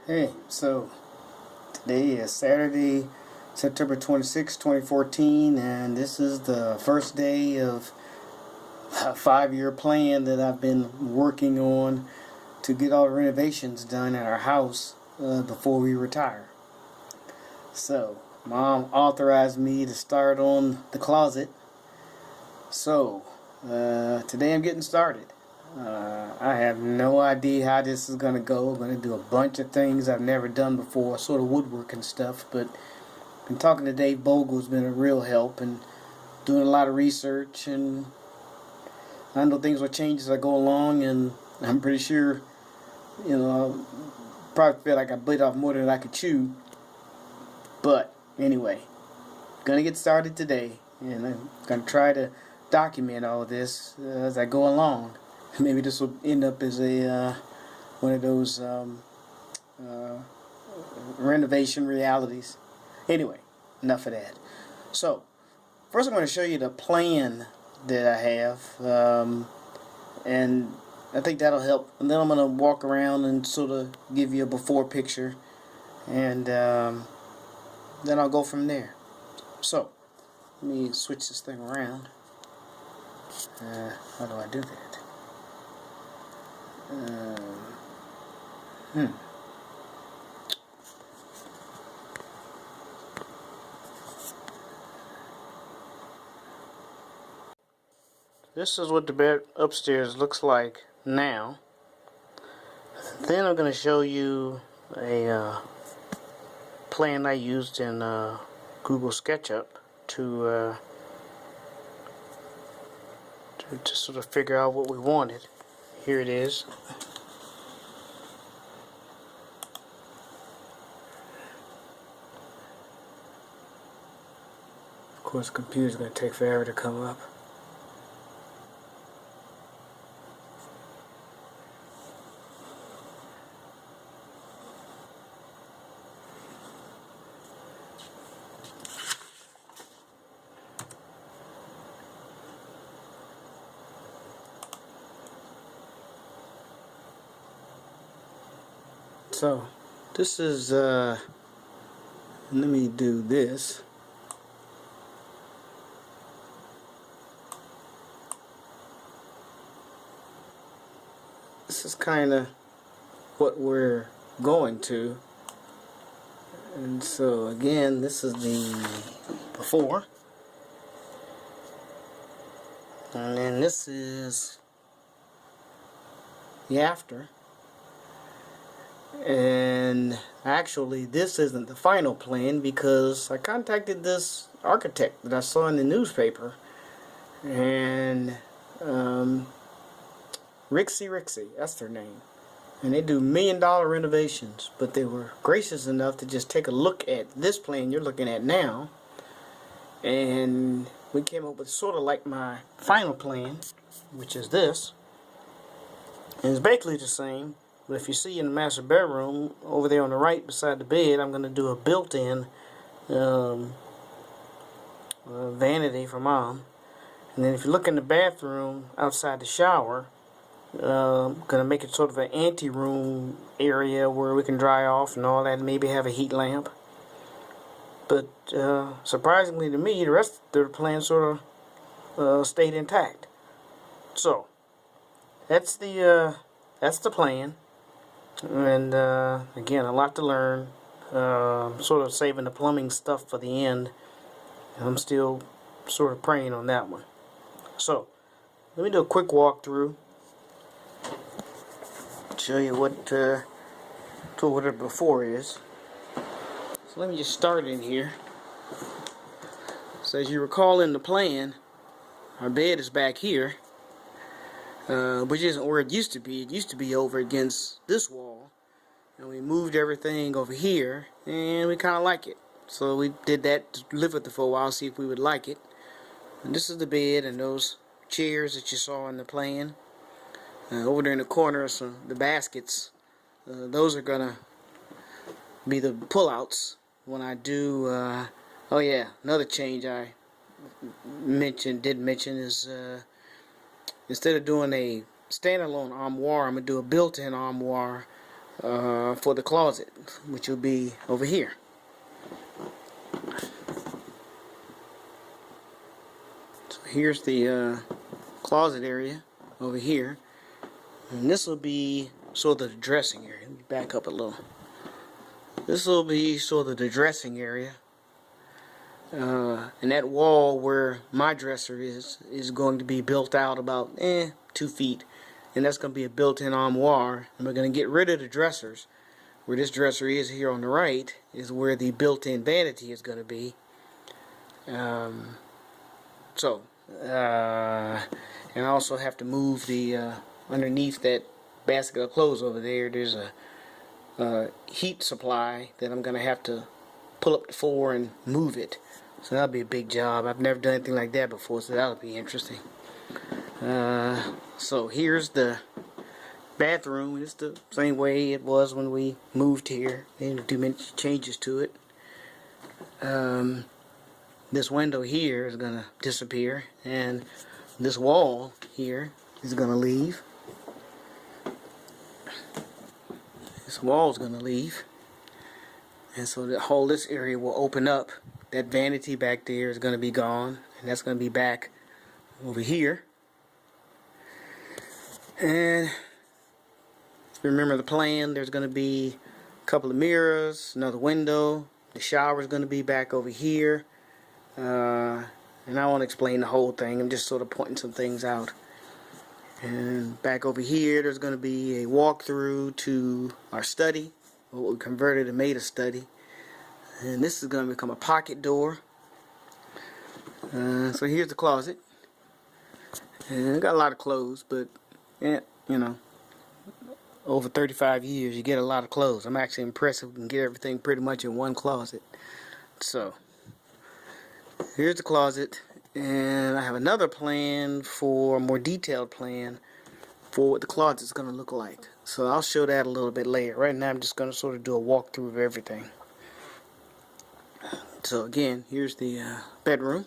Hey, so today is Saturday, September 26, 2014, and this is the first day of a 5-year plan that I've been working on to get all the renovations done at our house before we retire. So, Mom authorized me to start on the closet, so today I'm getting started. I have no idea how this is going to go. I'm going to do a bunch of things I've never done before, sort of woodworking stuff, but been talking to Dave Bogle has been a real help and doing a lot of research, and I know things will change as I go along, and I'm pretty sure, I'll probably feel like I bit off more than I could chew, but anyway, gonna get started today, and I'm gonna try to document all of this as I go along. Maybe this will end up as a one of those renovation realities. Anyway, enough of that. So, first I'm going to show you the plan that I have, and I think that'll help. And then I'm going to walk around and sort of give you a before picture, and then I'll go from there. So, let me switch this thing around. How do I do that? This is what the bed upstairs looks like now. Then I'm going to show you a plan I used in Google SketchUp to sort of figure out what we wanted. Here it is. Of course, the computer's going to take forever to come up. So, this is, let me do this. This is kind of what we're going to. And so, again, this is the before. And then this is the after. And actually this isn't the final plan because I contacted this architect that I saw in the newspaper, and Rixie, that's their name, and they do $1 million renovations, but they were gracious enough to just take a look at this plan you're looking at now, and we came up with sort of like my final plan, which is this, and it's basically the same. But if you see in the master bedroom, over there on the right beside the bed, I'm going to do a built-in vanity for Mom. And then if you look in the bathroom outside the shower, I'm going to make it sort of an ante-room area where we can dry off and all that, and maybe have a heat lamp. But surprisingly to me, the rest of the plan sort of stayed intact. So, that's the plan. And again, a lot to learn. Sort of saving the plumbing stuff for the end. I'm still sort of praying on that one. So, let me do a quick walkthrough. Show you what the before is. So let me just start in here. So as you recall in the plan, our bed is back here. Which isn't where it used to be. It used to be over against this wall, and we moved everything over here, and we kind of like it. So we did that to live with it for a while, see if we would like it. And this is the bed, and those chairs that you saw in the plan. Over there in the corner, the baskets. Those are gonna be the pullouts when I do. Oh yeah, another change I did mention is. Instead of doing a standalone armoire, I'm going to do a built-in armoire for the closet, which will be over here. So here's the closet area over here, and this will be sort of the dressing area. Let me back up a little. This will be sort of the dressing area, and that wall where my dresser is going to be built out about 2 feet, and that's going to be a built-in armoire. And we're going to get rid of the dressers. Where this dresser is here on the right is where the built-in vanity is going to be. And I also have to move the underneath that basket of clothes over there. There's a heat supply that I'm going to have to pull up the floor and move it. So that'll be a big job. I've never done anything like that before, so that'll be interesting. So here's the bathroom. It's the same way it was when we moved here. They didn't do many changes to it. This window here is going to disappear, and this wall here is going to leave. This wall is going to leave, and so the whole this area will open up. That vanity back there is going to be gone, and that's going to be back over here. And if you remember the plan, there's going to be a couple of mirrors, another window. The shower is going to be back over here. And I won't explain the whole thing. I'm just sort of pointing some things out. And back over here, there's going to be a walkthrough to our study, what we converted and made a study. And this is going to become a pocket door. So here's the closet. And I got a lot of clothes, but you know, over 35 years, you get a lot of clothes. I'm actually impressed if we can get everything pretty much in one closet. So here's the closet, and I have another plan for a more detailed plan for what the closet is going to look like. So I'll show that a little bit later. Right now I'm just going to sort of do a walkthrough of everything. So again, here's the bedroom.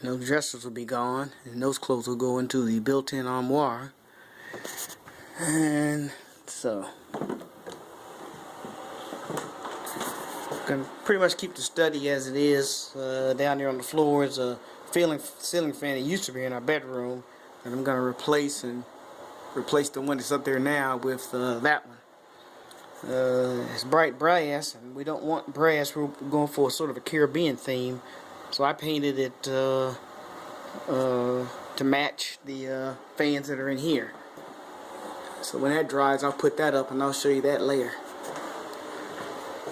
And those dressers will be gone, and those clothes will go into the built-in armoire. And so can pretty much keep the study as it is. Down there on the floor is a ceiling fan that used to be in our bedroom, and I'm going to replace the one that's up there now with that one. It's bright brass, and we don't want brass. We're going for a sort of a Caribbean theme, so I painted it to match the fans that are in here. So when that dries, I'll put that up, and I'll show you that later.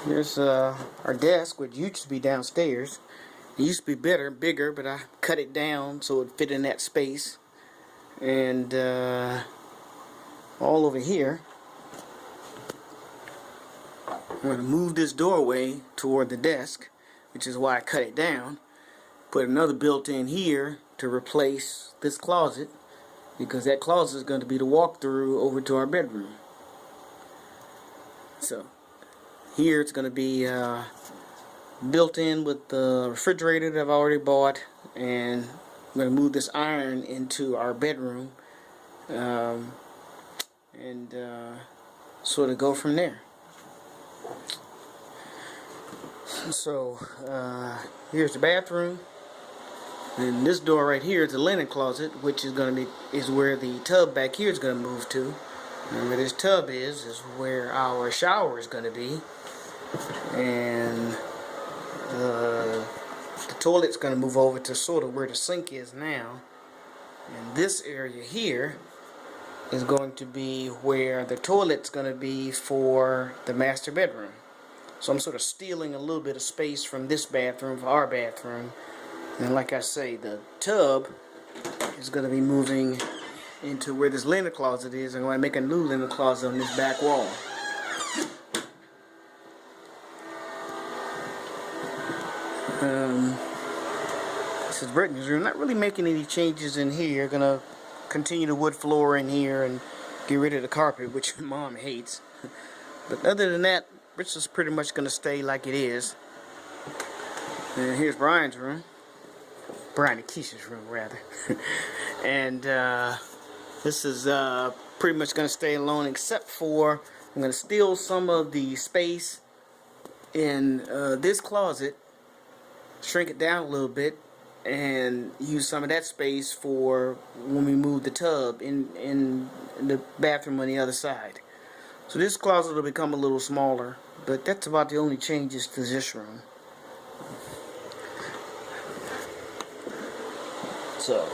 Here's our desk, which used to be downstairs. It used to be bigger, but I cut it down so it fit in that space. And all over here, I'm going to move this doorway toward the desk, which is why I cut it down. Put another built-in here to replace this closet, because that closet is going to be the walk-through over to our bedroom. So here it's going to be built in with the refrigerator that I've already bought, and I'm going to move this iron into our bedroom and sort of go from there. So here's the bathroom, and this door right here is the linen closet, which is where the tub back here is going to move to. And where this tub is where our shower is going to be, and the toilet's going to move over to sort of where the sink is now. And this area here is going to be where the toilet's going to be for the master bedroom. So I'm sort of stealing a little bit of space from this bathroom for our bathroom. And like I say, the tub is going to be moving into where this linen closet is. I'm going to make a new linen closet on this back wall. This is Brittany's room. Not really making any changes in here. Going to continue the wood floor in here and get rid of the carpet, which Mom hates. But other than that, this is pretty much going to stay like it is. And here's Brian's room. Brian and Keisha's room, rather. And this is pretty much going to stay alone, except for I'm going to steal some of the space in this closet, shrink it down a little bit, and use some of that space for when we move the tub in the bathroom on the other side. So this closet will become a little smaller, but that's about the only changes to this room. So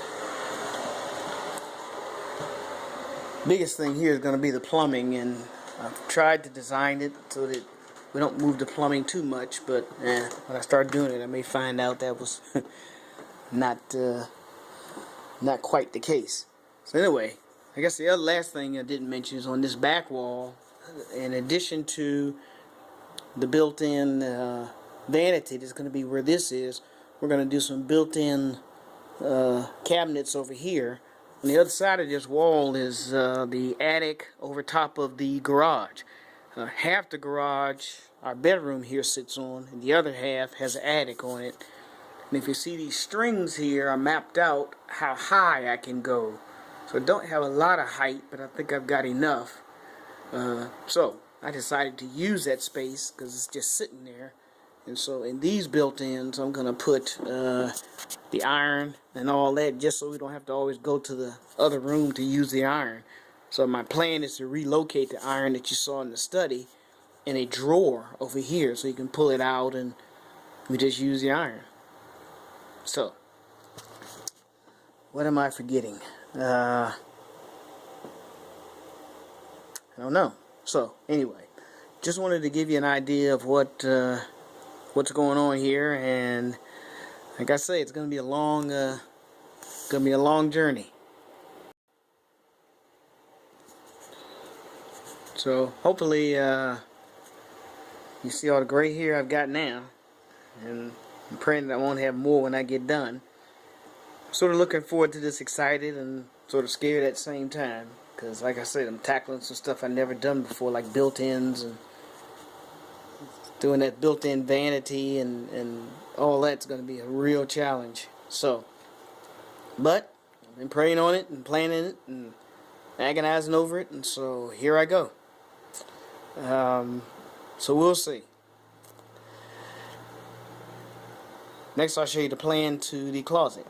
biggest thing here is going to be the plumbing, and I've tried to design it so that we don't move the plumbing too much, but when I start doing it I may find out that was not quite the case. So anyway, I guess the other last thing I didn't mention is on this back wall, in addition to the built-in vanity that's going to be where this is, we're going to do some built-in cabinets over here. On the other side of this wall is the attic over top of the garage. Half the garage, our bedroom here, sits on, and the other half has an attic on it. And if you see these strings here, I mapped out how high I can go. So I don't have a lot of height, but I think I've got enough. So I decided to use that space because it's just sitting there. And so in these built-ins, I'm going to put the iron and all that, just so we don't have to always go to the other room to use the iron. So my plan is to relocate the iron that you saw in the study in a drawer over here, so you can pull it out and we just use the iron. So, what am I forgetting? I don't know. So, anyway, just wanted to give you an idea of what's going on here, and like I say, it's going to be a long journey. So hopefully you see all the gray hair I've got now, and I'm praying that I won't have more when I get done. I'm sort of looking forward to this, excited and sort of scared at the same time, because like I said, I'm tackling some stuff I've never done before, like built-ins and doing that built-in vanity and all that's going to be a real challenge. So, but I've been praying on it and planning it and agonizing over it, and so here I go. So we'll see. Next I'll show you the plan to the closet.